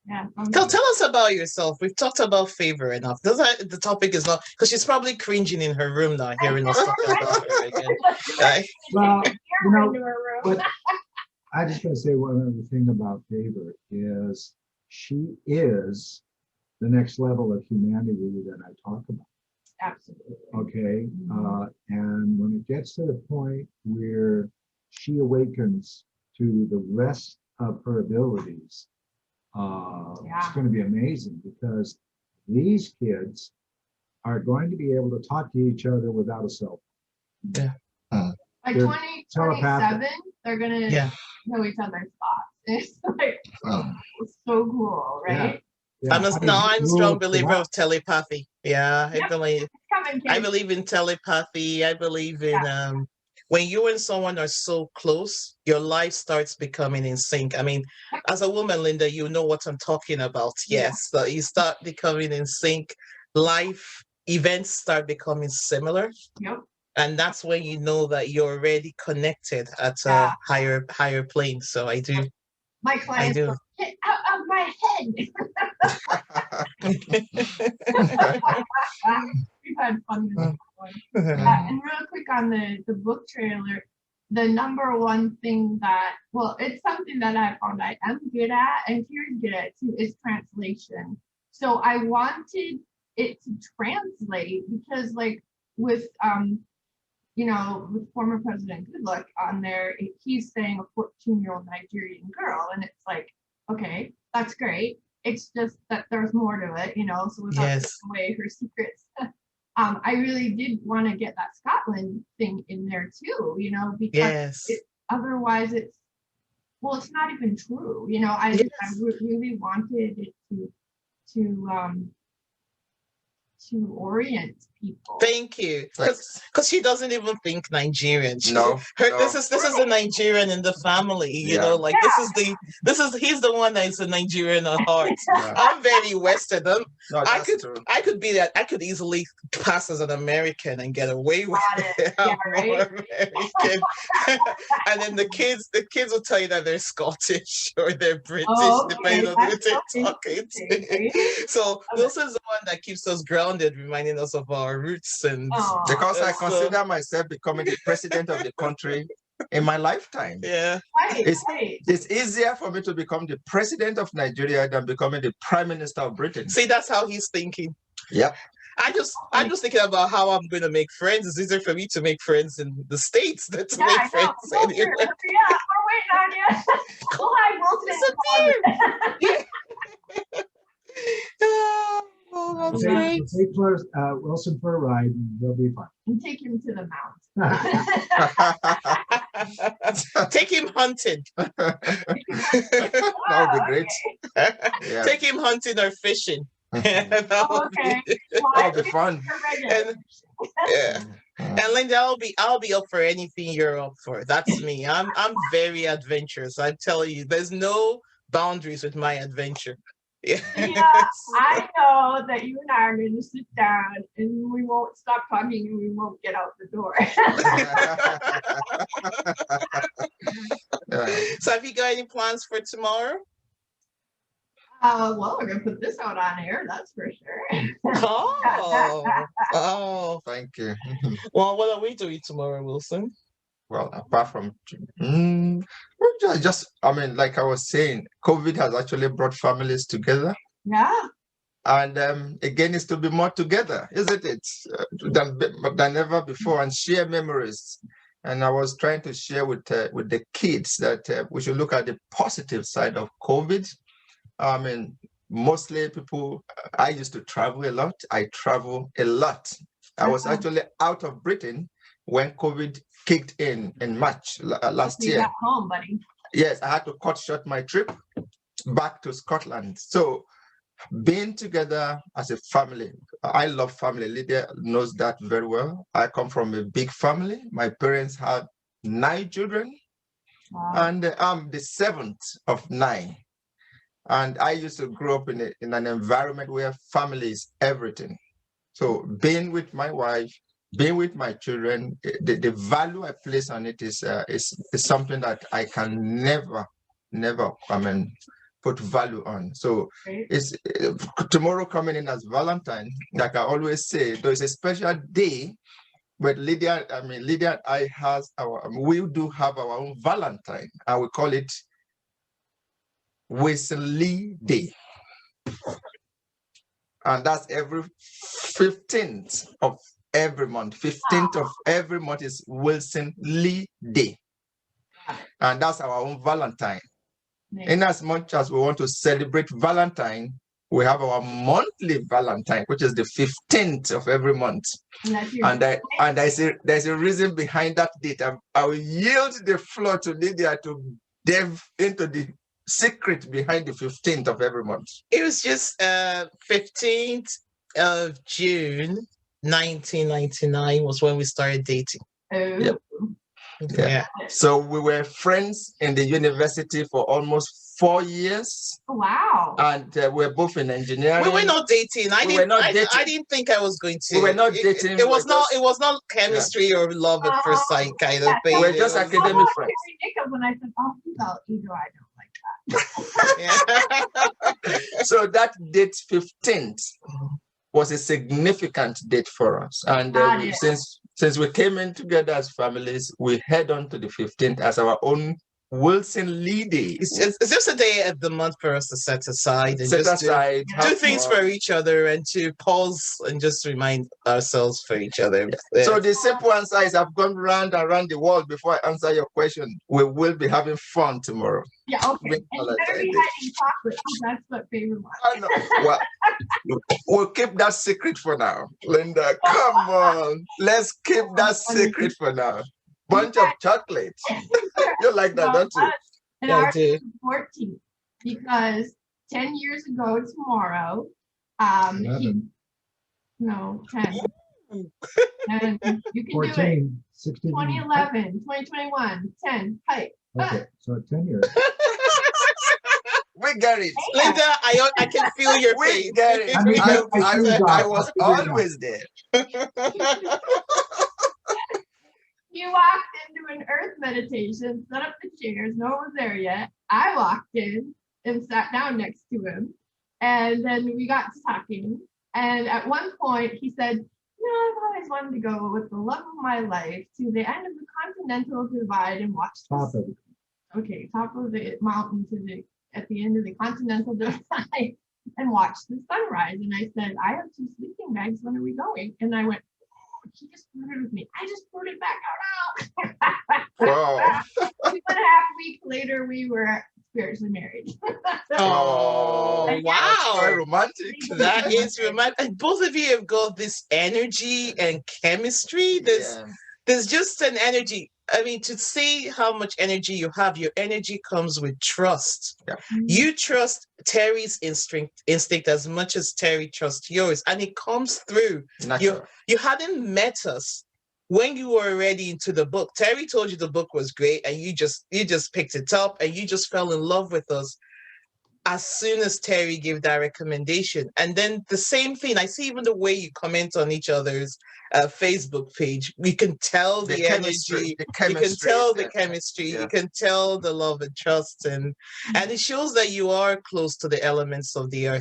Yeah. Tell us about yourself. We've talked about Favour enough. The topic is not, because she's probably cringing in her room now, hearing us talk about her again. Right? Well, but I just going to say one other thing about Favour is she is the next level of humanity that I talk about. Absolutely. Okay. And when it gets to the point where she awakens to the rest of her abilities, it's going to be amazing, because these kids are going to be able to talk to each other without a cell phone. Yeah. By 2027, they're going to know each other's thoughts. It's like, it's so cool, right? Yeah. I'm a strong believer of telepathy. Yeah, Yep. I believe in telepathy. I believe in when you and someone are so close, your life starts becoming in sync. I mean, as a woman, Linda, you know what I'm talking about. Yes, so you start becoming in sync. Life events start becoming similar. Yep. And that's when you know that you're already connected at a higher plane. So I do. My clients go, get out of my head. We've had fun with that one. And real quick on the book trailer, the number one thing that, well, it's something that I found I am good at, and Kira's good at too, is translation. So I wanted it to translate, because like with with former President Goodluck on there, he's saying a 14-year-old Nigerian girl, and it's like, okay, that's great. It's just that there's more to it, so without giving away her secrets. I really did want to get that Scotland thing in there too, because otherwise it's not even true. I really wanted it to orient people. Thank you, because she doesn't even think Nigerian. This is a Nigerian in the family. He's the one that's a Nigerian at heart. I'm very Western. I could be that. I could easily pass as an American and get away with it. I'm more American. And then the kids will tell you that they're Scottish or they're British, depending on who they're talking to. So Wilson's the one that keeps us grounded, reminding us of our roots. And because I consider myself becoming the president of the country in my lifetime. Yeah, it's easier for me to become the president of Nigeria than becoming the prime minister of Britain. See, that's how he's thinking. Yep. I'm just thinking about how I'm going to make friends. It's easier for me to make friends in the States than to make friends anywhere. Yeah, we're waiting on you. We'll have Wilson. Oh, that's great. Take Wilson for a ride, and they'll be fine. And take him to the mount. Take him hunting. That would be great. Take him hunting or fishing. That would be fun. And Linda, I'll be up for anything you're up for. That's me. I'm very adventurous. I tell you, there's no boundaries with my adventure. Yeah, I know that you and I are going to sit down and we won't stop talking and we won't get out the door. So have you got any plans for tomorrow? Well, we're going to put this out on air, that's for sure. Oh, thank you. Well, what are we doing tomorrow, Wilson? Well, apart from like I was saying, COVID has actually brought families together. Yeah. And again, it's to be more together, isn't it? Than ever before, and share memories. And I was trying to share with the kids that we should look at the positive side of COVID. I mean, mostly people, I used to travel a lot. I travel a lot. I was actually out of Britain when COVID kicked in March last year. Got home, buddy. Yes, I had to cut short my trip back to Scotland. So being together as a family, I love family. Lydia knows that very well. I come from a big family. My parents had 9 children. Wow. And I'm the 7th of 9. And I used to grow up in an environment where family is everything. So being with my wife, being with my children, the value I place on it is something that I can never, put value on. So it's tomorrow coming in as Valentine, like I always say, there's a special day. But Lydia and I we do have our own Valentine, and we call it Wilson Lee Day. And that's every 15th of every month. 15th of every month is Wilson Lee Day. And that's our own Valentine. In as much as we want to celebrate Valentine, we have our monthly Valentine, which is the 15th of every month. And there's a reason behind that date. I will yield the floor to Lydia to delve into the secret behind the 15th of every month. It was just 15th of June 1999 was when we started dating. Yep. Yeah. So we were friends in the university for almost 4 years. Wow. And we were both in engineering. We were not dating. I didn't think I was going to. We were not dating. It was not chemistry or love at first sight kind of thing. We were just academic friends. When I said, oh, he's out, either I don't like that. So that date 15th was a significant date for us. And since we came in together as families, we head on to the 15th as our own Wilson Lee Day. It's just a day of the month for us to set aside and do things for each other and to pause and just remind ourselves for each other. Yeah. So the simple answer is I've gone round and round the world before I answer your question. We will be having fun tomorrow. Yeah, okay. And you better be having chocolate. That's what Favour wants. Well, we'll keep that secret for now. Linda, come on. Let's keep that secret for now. Bunch of chocolates. You like that, don't you? And ours is 14 because 10 years ago tomorrow, 10. And you can 14, do it. 16, 2011, 2021, 10. Hey. Okay, so 10 years. We get it. Linda, I can feel your face. We get it. I was always there. You walked into an earth meditation, set up the chairs, no one was there yet. I walked in and sat down next to him. And then we got to talking. And at one point he said, I've always wanted to go with the love of my life to the end of the Continental Divide and watch top of the mountain at the end of the Continental Divide and watch the sunrise. And I said, I have 2 sleeping bags. When are we going? And I went, he just flirted with me. I just flirted back out. Wow. 2.5 weeks later, we were spiritually married. Oh, wow. Very romantic. That is romantic. And both of you have got this energy and chemistry. There's just an energy. I mean, to see how much energy you have, your energy comes with trust. Yeah. You trust Terry's instinct as much as Terry trusts yours, and it comes through. You hadn't met us when you were already into the book. Terry told you the book was great, and you just picked it up, and you just fell in love with us as soon as Terry gave that recommendation. And then the same thing, I see even the way you comment on each other's Facebook page, we can tell the energy, you can tell the chemistry, you can tell the love and trust, and it shows that you are close to the elements of the earth.